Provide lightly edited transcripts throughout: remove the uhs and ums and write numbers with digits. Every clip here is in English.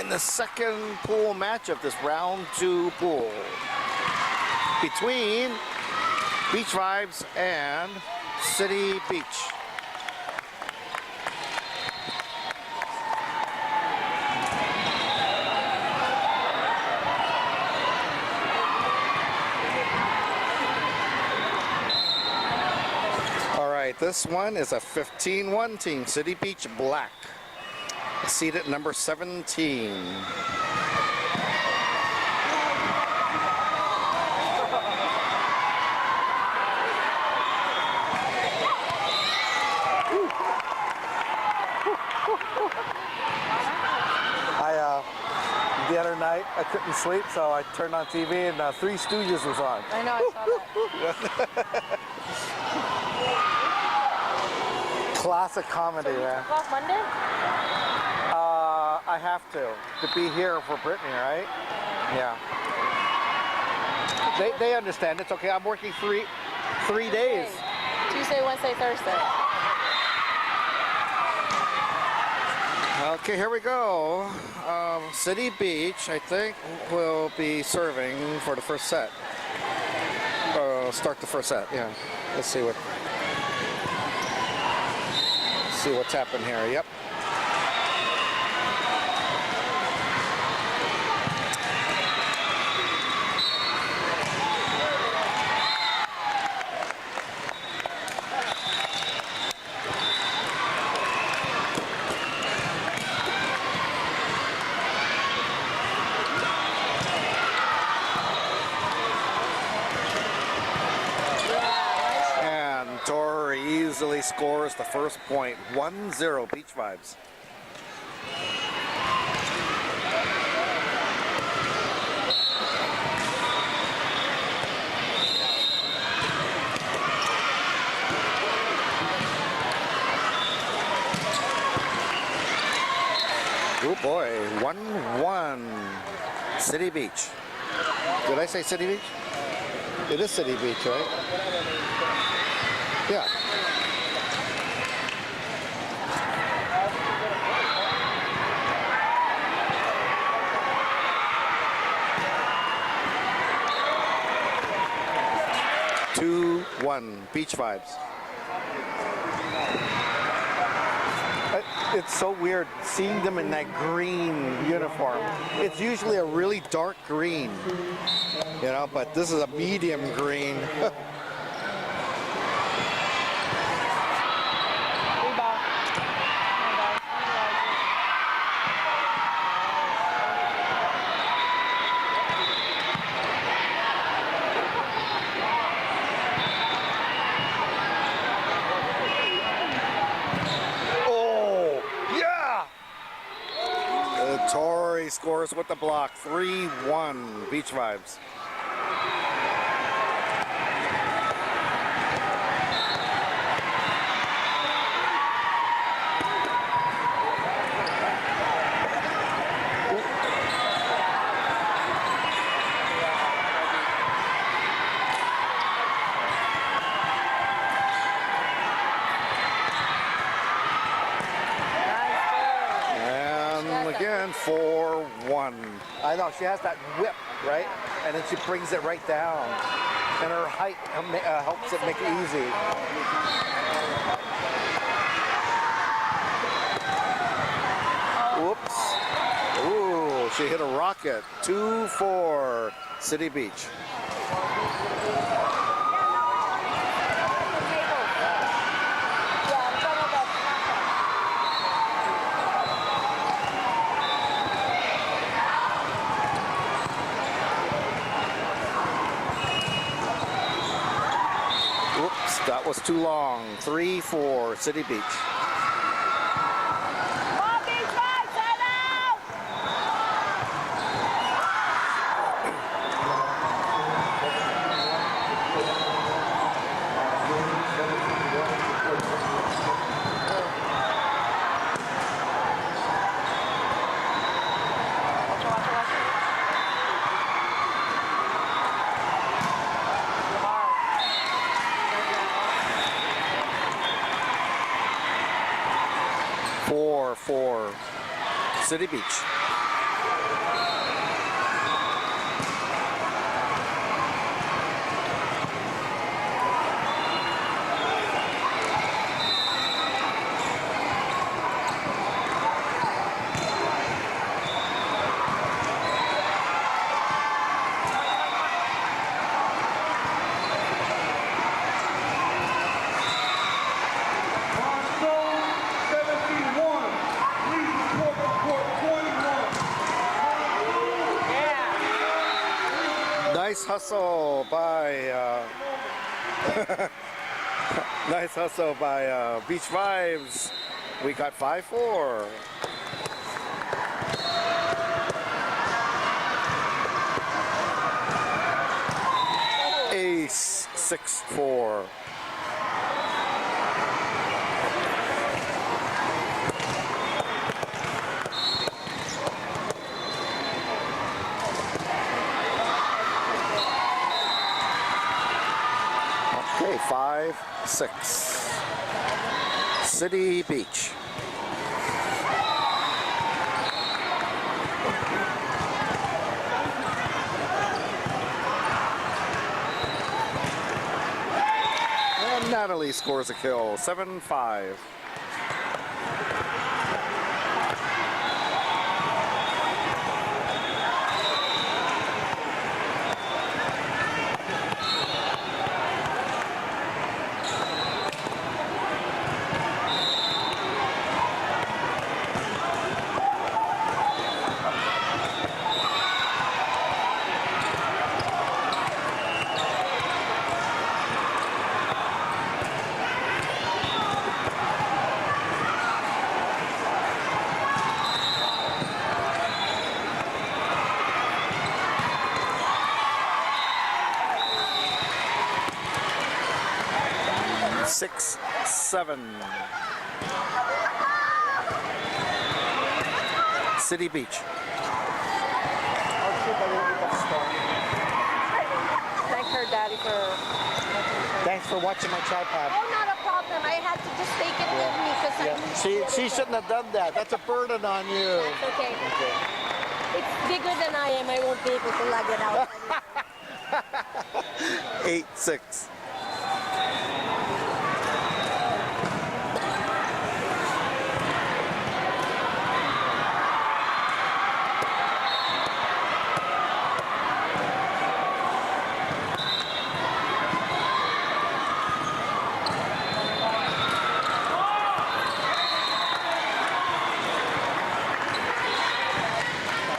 in the second pool match of this round 2 pool between Beach Vibes and City Beach. All right, this one is a 15-1 team, City Beach Black, seated number 17. The other night, I couldn't sleep, so I turned on TV and Three Stooges was on. I know, I saw that. Classic comedy, So you man. took off Monday? I have to be here for Brittany, right? Yeah. They understand. It's okay. I'm working three days. Tuesday, Wednesday, Thursday. Okay, here we go. City Beach, I think, will be serving for the first set. Start the first set, yeah. Let's see what's happened here. Yep. Easily scores the first point. 1-0 Beach Vibes. Oh boy, 1-1 City Beach. Did I say City Beach? It is City Beach, right? Yeah. Beach Vibes. It's so weird seeing them in that green uniform. It's usually a really dark green, you know, but this is a medium green. Scores with the block. 3-1 Beach Vibes. Again, 4-1. I know, she has that whip, right? And then she brings it right down. And her height helps it make it easy. Whoops. Ooh, she hit a rocket. 2-4 City Beach. That was too long. 3-4 City Beach. Come on, Beach Vibes, head out! 4-4 City Beach. Nice hustle by nice hustle by Beach Vibes. We got 5-4. Ace 6-4. Okay, 5-6. City Beach. And Natalie scores a kill, 7-5. Six, 7. City Beach. Thank her daddy for. Thanks for watching my tripod. Oh, not a problem. I had to just take it with me because She shouldn't have done that. That's a burden on you. That's okay. It's bigger than I am. I won't be able to lug it out. 8-6.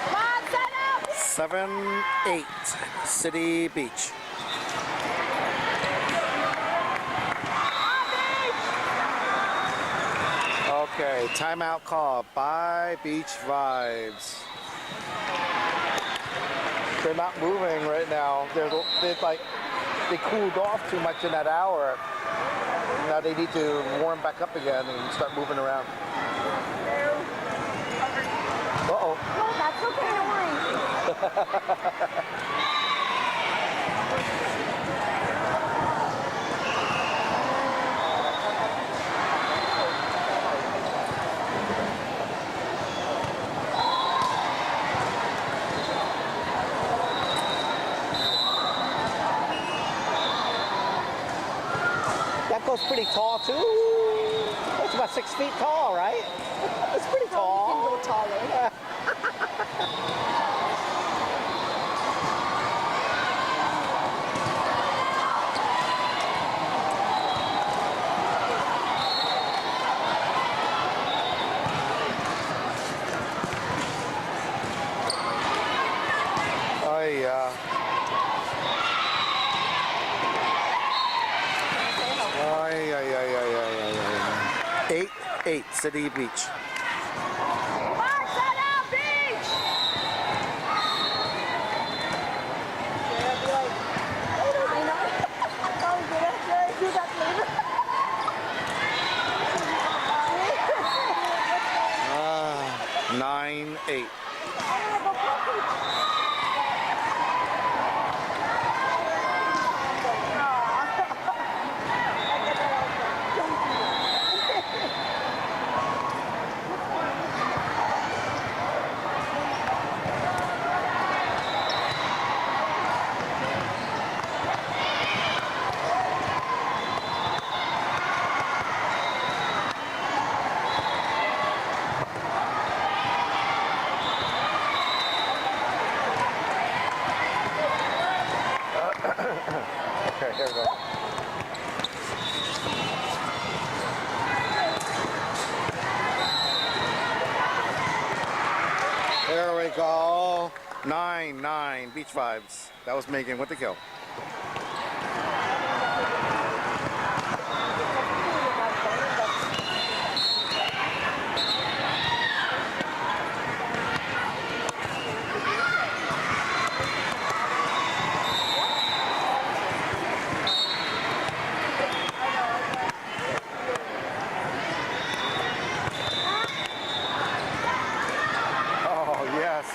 Come on, set up! 7-8. City Beach. Okay, timeout call by Beach Vibes. They're not moving right now. They're like, they cooled off too much in that hour. Now they need to warm back up again and start moving around. Uh-oh. No, that's okay. Don't worry. That goes pretty tall too. That's about 6 feet tall, right? That's pretty You can tall. go taller. Ay, 8-8. City Beach. Come on, set up, Beach! I know. Oh, do that later. 9-8. Okay, here we go. There we go. 9-9, Beach Vibes. That was Megan with the kill.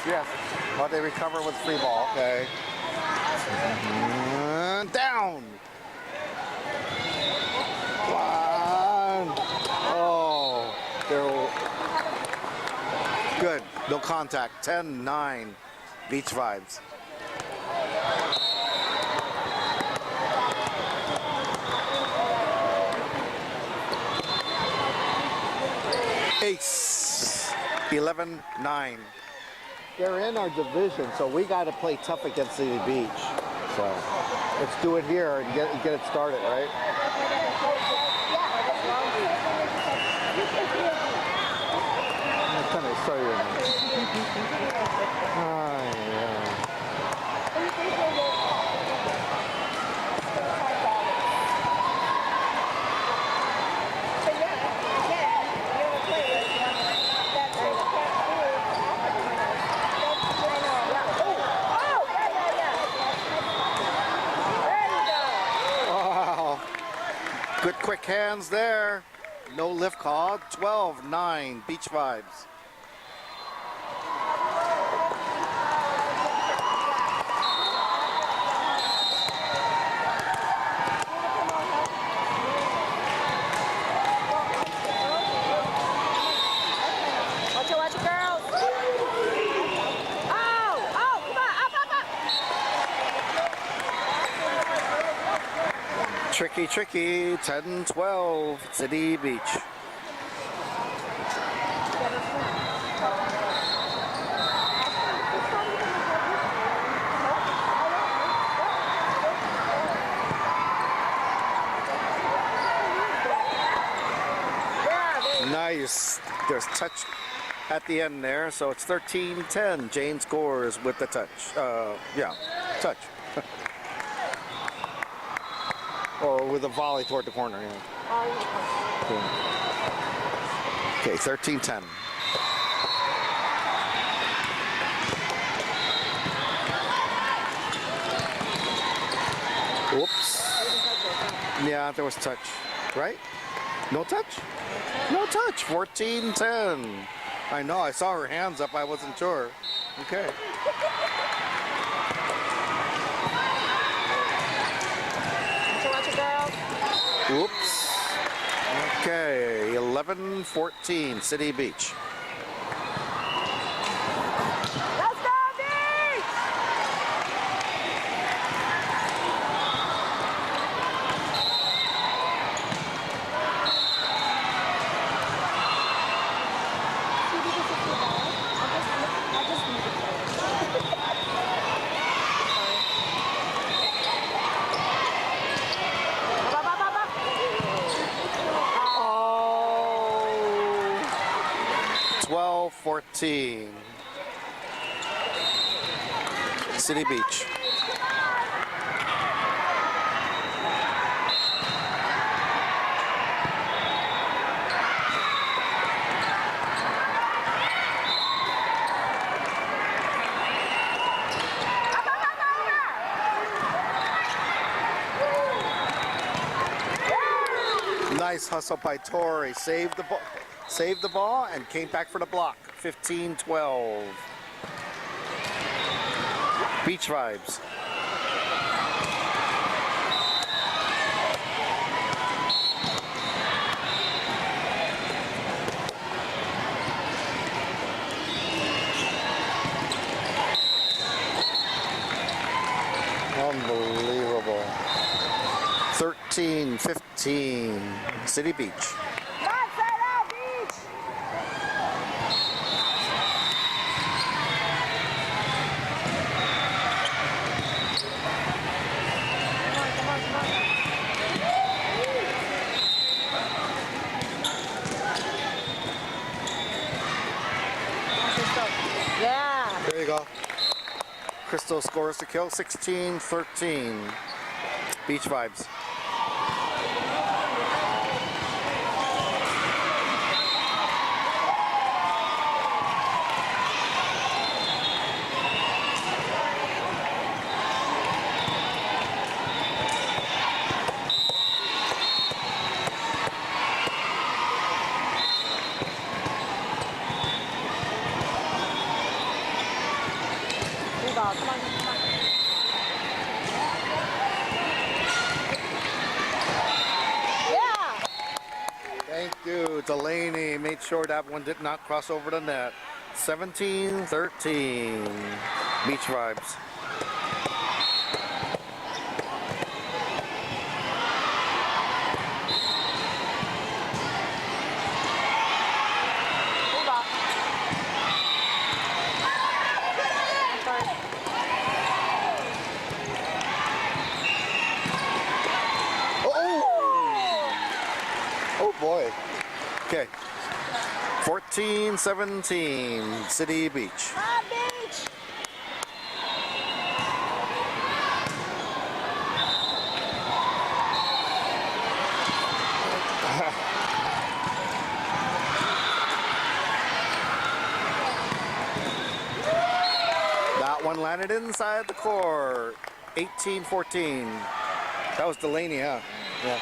Yes. But they recover with free ball. Okay. Down. One. Oh, they're good. No contact. 10-9. Beach Vibes. Ace. 11-9. They're in our division, so we got to play tough against City Beach. So let's do it here and get it started, right? I'm trying to show you. Good quick hands there. No lift called. 12-9 Beach Vibes. Watch it, girls. Oh, come on, up. Tricky. 10-12 City Beach. Nice. There's touch at the end there, so it's 13-10. Jane scores with the touch. Touch. Or with a volley toward the corner. Yeah. Okay, 13-10. Whoops. Yeah, there was touch, right? No touch? No touch. 14-10. I know. I saw her hands up. I wasn't sure. Okay. Watch it, girls. Oops. Okay. 11-14. City Beach. Let's go, Beach! Oh. 12-14. City Beach. Nice hustle by Tori. Saved the ball and came back for the block. 15-12. Beach Vibes. Unbelievable. 13-15. City Beach. Yeah. There you go. Crystal scores the kill, 16-13. Beach vibes. Thank you, Delaney. Made sure that one did not cross over the net. 17-13. Beach vibes. Oh boy. Okay. 14-17. City Beach. Beach. That one landed inside the court. 18-14. That was Delaney, huh? Yeah.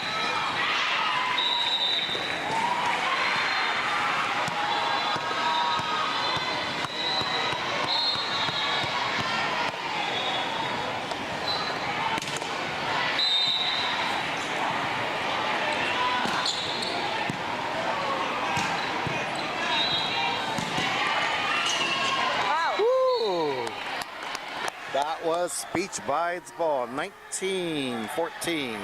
That was Beach Bides ball, 19-14.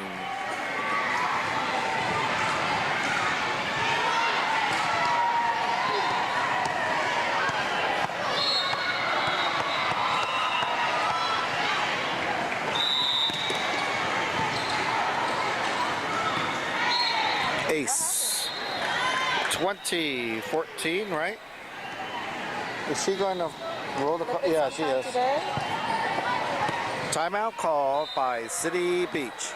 Ace, 20-14, right? Is she going to roll the call? Yeah, she is. Timeout called by City Beach.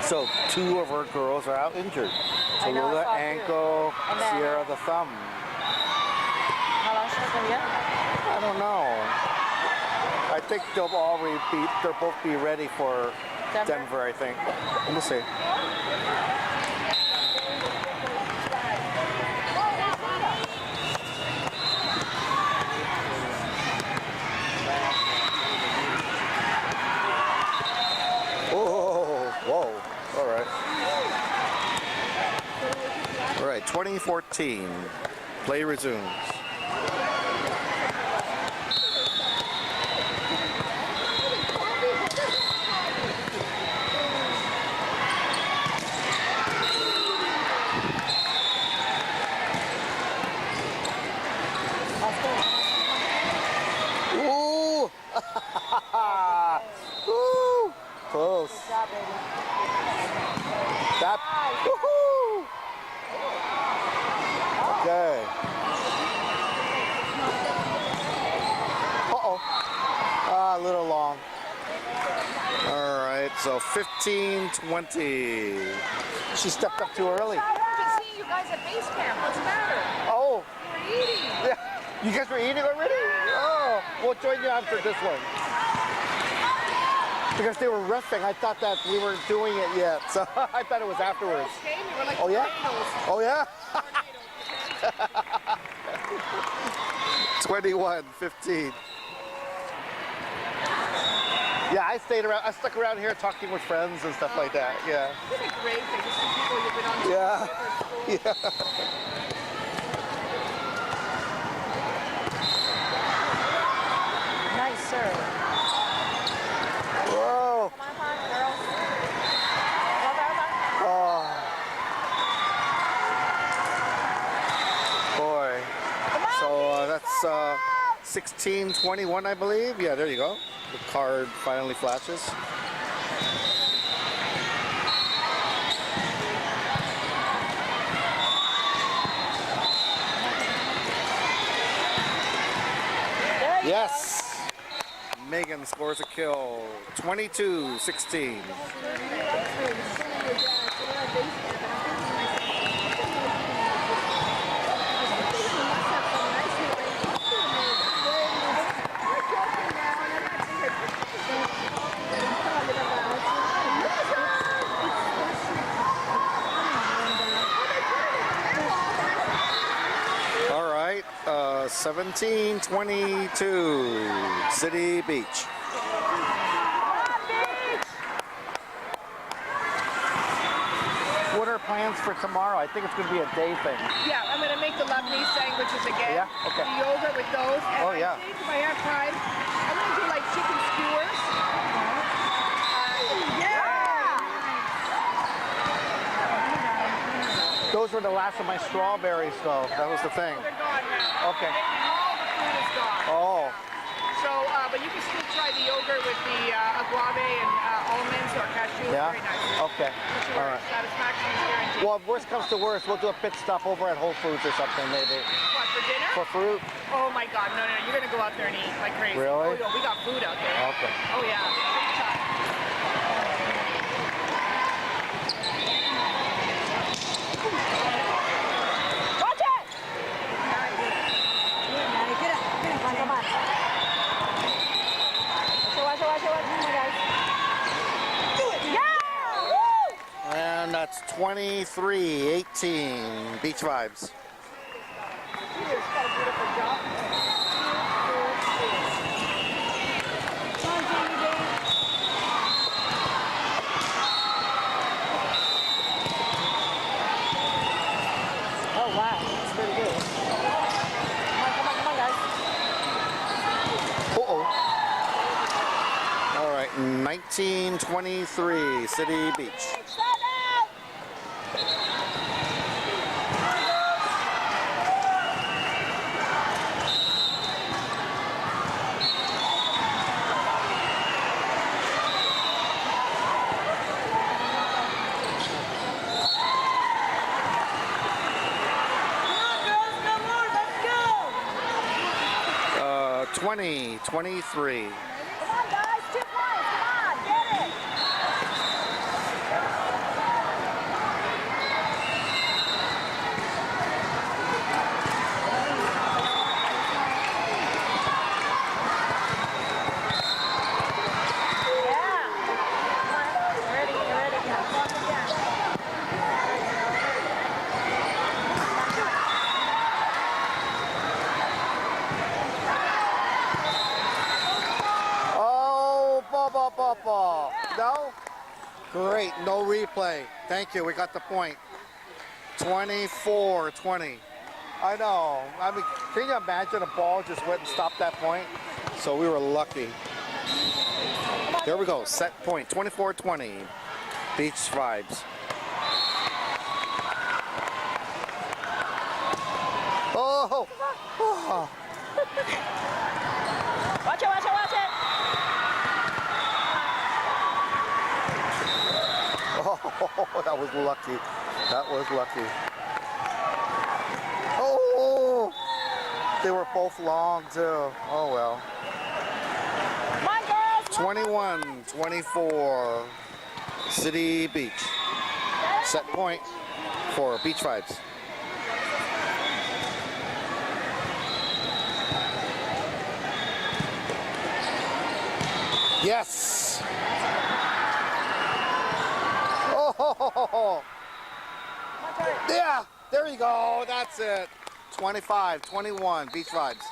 So 2 of our girls are out injured. Tallulah ankle, Sierra the thumb. How long should I get? I don't know. I think they'll both be ready for Denver, I think. We'll see. Whoa. All right, 20-14. Play resumes. Ooh! Ooh! Close. Good job, baby. That. Woohoo! Okay. Uh-oh. A little long. All right, so 15-20. She stepped up too early. I haven't seen you guys at base camp. What's the matter? Oh. We're eating. Yeah. You guys were eating already? Oh. We'll join you after this one. Because they were resting, I thought that we weren't doing it yet, so I thought it was afterwards. Okay, we were like Oh yeah? tornadoes. Oh yeah? 21-15. Yeah, I stuck around here talking with friends and stuff like that. Yeah. It's been a great thing to see people you've been on tour Yeah. with at school. Yeah. Nice serve. Whoa. Come on, girls. Oh. Boy. So that's 16-21, I believe. Yeah, there you go. The card finally flashes. Megan scores a kill. 22-16. All right, 17-22, City Beach. What are plans for tomorrow? I think it's going to be a day thing. Yeah, I'm gonna make the lovely sandwiches again. Yeah? Okay. The yogurt with those. And Oh, yeah. I think if I have time, I'm gonna do like chicken skewers. Those were the last of my strawberries, though. That was the thing. They're gone now. Okay. All the food is gone. Oh, So, but you can still try the yogurt with the agave and almonds or cashews. yeah? Very nice. Okay. Sure. All right. Satisfaction is guaranteed. Well, if worst comes to worst, we'll do a pit stop over at Whole Foods or something, maybe. What, for dinner? For fruit? Oh my God, no, no, you're gonna go out there and eat like crazy. Really? Oh, yeah, we got food out there. Okay. Oh yeah, big time. Watch it! Watch it, guys. Do it! Yeah! Woo! And that's 23-18, Beach Vibes. Cheers, got a beautiful job. Oh, wow. That's pretty good. Come on, guys. Uh-oh. All right, 19-23, City Beach. Uh, 20-23. Come on, guys. 2 points. Come on, get it. Yeah. Come on. Ready, ready. Walk it down. Oh, ball. No? Great, no replay. Thank you, we got the point. 24-20. I know. I mean, can you imagine a ball just went and stopped that point? So we were lucky. There we go, set point, 24-20. Beach Vibes. Oh! Oh. Watch it, watch it, watch it. Oh, that was lucky. That was lucky. Oh! They were both long, too. Oh, well. Come on, girls. 21-24, City Beach. Set point for Beach Vibes. Yes! Oh! Yeah, there you go. That's it. 25-21, Beach Vibes.